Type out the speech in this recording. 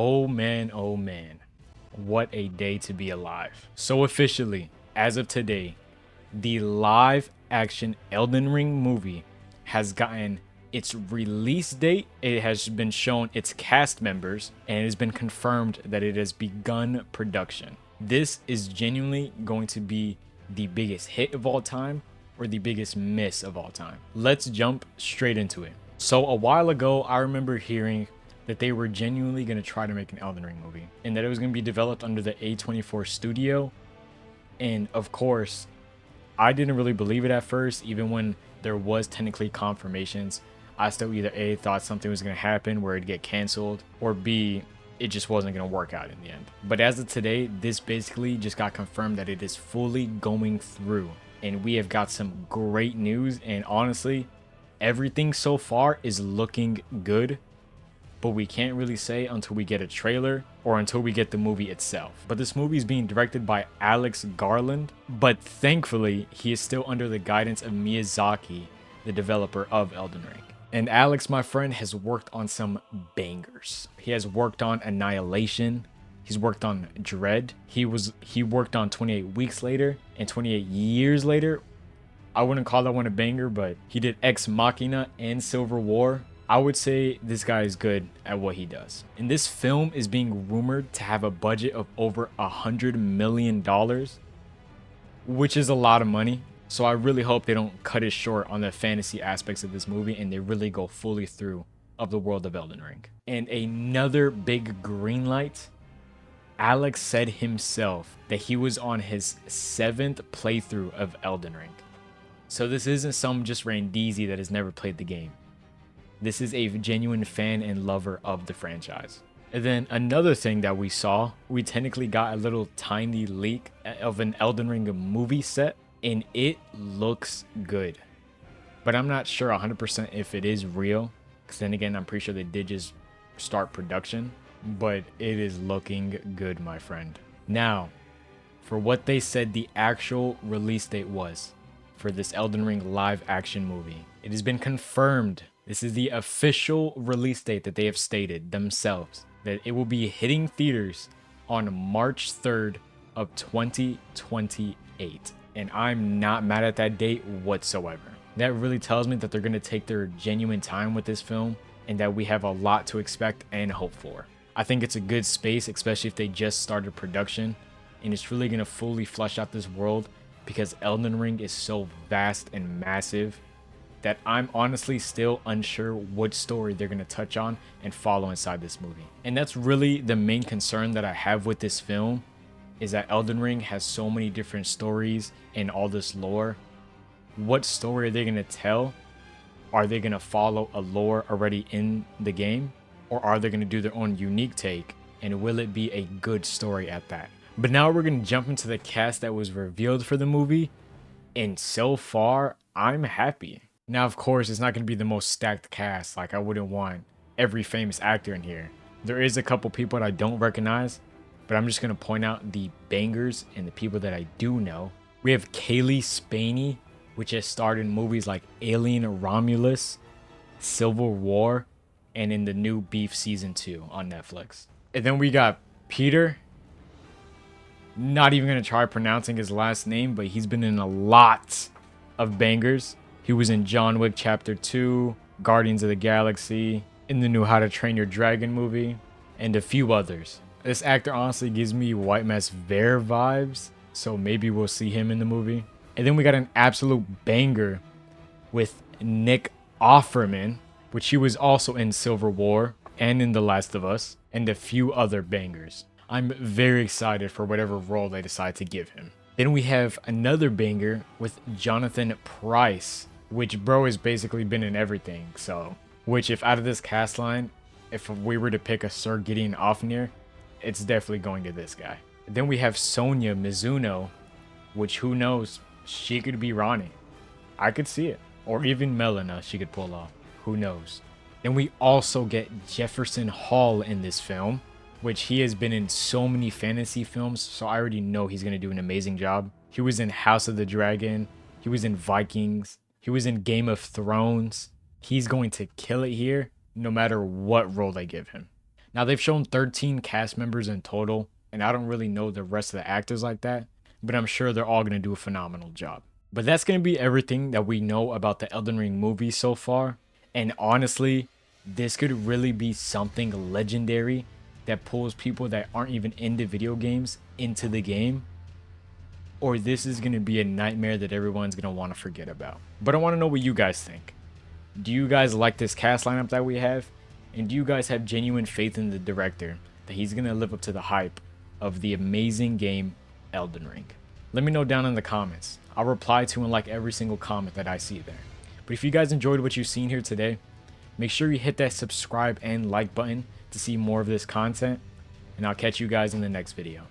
Oh man, what a day to be alive. So officially, as of today, the live action Elden Ring movie has gotten its release date. It has been shown its cast members, and it has been confirmed that it has begun production. This is genuinely going to be the biggest hit of all time or the biggest miss of all time. Let's jump straight into it. So a while ago, I remember hearing that they were genuinely going to try to make an Elden Ring movie and that it was going to be developed under the A24 studio. And of course, I didn't really believe it at first, even when there was technically confirmations. I still either A, thought something was going to happen where it'd get canceled, or B, it just wasn't going to work out in the end. But as of today, this basically just got confirmed that it is fully going through. And we have got some great news. And honestly, everything so far is looking good. But we can't really say until we get a trailer or until we get the movie itself. But this movie is being directed by Alex Garland, but thankfully he is still under the guidance of Miyazaki, the developer of Elden Ring. And Alex, my friend, has worked on some bangers. He has worked on Annihilation. He's worked on Dread. He worked on 28 Weeks Later and 28 Years Later. I wouldn't call that one a banger, but he did Ex Machina and Civil War. I would say this guy is good at what he does. And this film is being rumored to have a budget of over $100 million, which is a lot of money. So I really hope they don't cut it short on the fantasy aspects of this movie and they really go fully through of the world of Elden Ring. And another big green light, Alex said himself that he was on his 7th playthrough of Elden Ring. So this isn't some just randeezy that has never played the game. This is a genuine fan and lover of the franchise. And then another thing that we saw, we technically got a little tiny leak of an Elden Ring movie set, and it looks good. But I'm not sure 100% if it is real, because then again, I'm pretty sure they did just start production, but it is looking good, my friend. Now, for what they said the actual release date was for this Elden Ring live action movie, it has been confirmed. This is the official release date that they have stated themselves, that it will be hitting theaters on March 3rd of 2028. And I'm not mad at that date whatsoever. That really tells me that they're going to take their genuine time with this film and that we have a lot to expect and hope for. I think it's a good space, especially if they just started production, and it's really going to fully flesh out this world because Elden Ring is so vast and massive that I'm honestly still unsure what story they're going to touch on and follow inside this movie. And that's really the main concern that I have with this film, is that Elden Ring has so many different stories and all this lore. What story are they going to tell? Are they going to follow a lore already in the game? Or are they going to do their own unique take? And will it be a good story at that? But now we're going to jump into the cast that was revealed for the movie. And so far, I'm happy. Now, of course, it's not going to be the most stacked cast. Like, I wouldn't want every famous actor in here. There is a couple people that I don't recognize, but I'm just going to point out the bangers and the people that I do know. We have Kaylee Spaney, which has starred in movies like Alien Romulus, Civil War, and in the new Beef Season 2 on Netflix. And then we got Peter. Not even going to try pronouncing his last name, but he's been in a lot of bangers. He was in John Wick Chapter 2, Guardians of the Galaxy, in the new How to Train Your Dragon movie, and a few others. This actor honestly gives me White Mask Bear vibes, so maybe we'll see him in the movie. And then we got an absolute banger with Nick Offerman, which he was also in Civil War and in The Last of Us, and a few other bangers. I'm very excited for whatever role they decide to give him. Then we have another banger with Jonathan Pryce, which bro has basically been in everything. So, which if out of this cast line, if we were to pick a Sir Gideon Ofnir, it's definitely going to this guy. Then we have Sonia Mizuno, which who knows, she could be Ronnie. I could see it. Or even Melina she could pull off. Who knows? Then we also get Jefferson Hall in this film, which he has been in so many fantasy films, so I already know he's going to do an amazing job. He was in House of the Dragon. He was in Vikings. He was in Game of Thrones. He's going to kill it here, no matter what role they give him. Now, they've shown 13 cast members in total, and I don't really know the rest of the actors like that, but I'm sure they're all going to do a phenomenal job. But that's going to be everything that we know about the Elden Ring movie so far. And honestly, this could really be something legendary that pulls people that aren't even into video games into the game. Or this is going to be a nightmare that everyone's going to want to forget about. But I want to know what you guys think. Do you guys like this cast lineup that we have? And do you guys have genuine faith in the director that he's going to live up to the hype of the amazing game Elden Ring? Let me know down in the comments. I'll reply to and like every single comment that I see there. But if you guys enjoyed what you've seen here today, make sure you hit that subscribe and like button to see more of this content. And I'll catch you guys in the next video.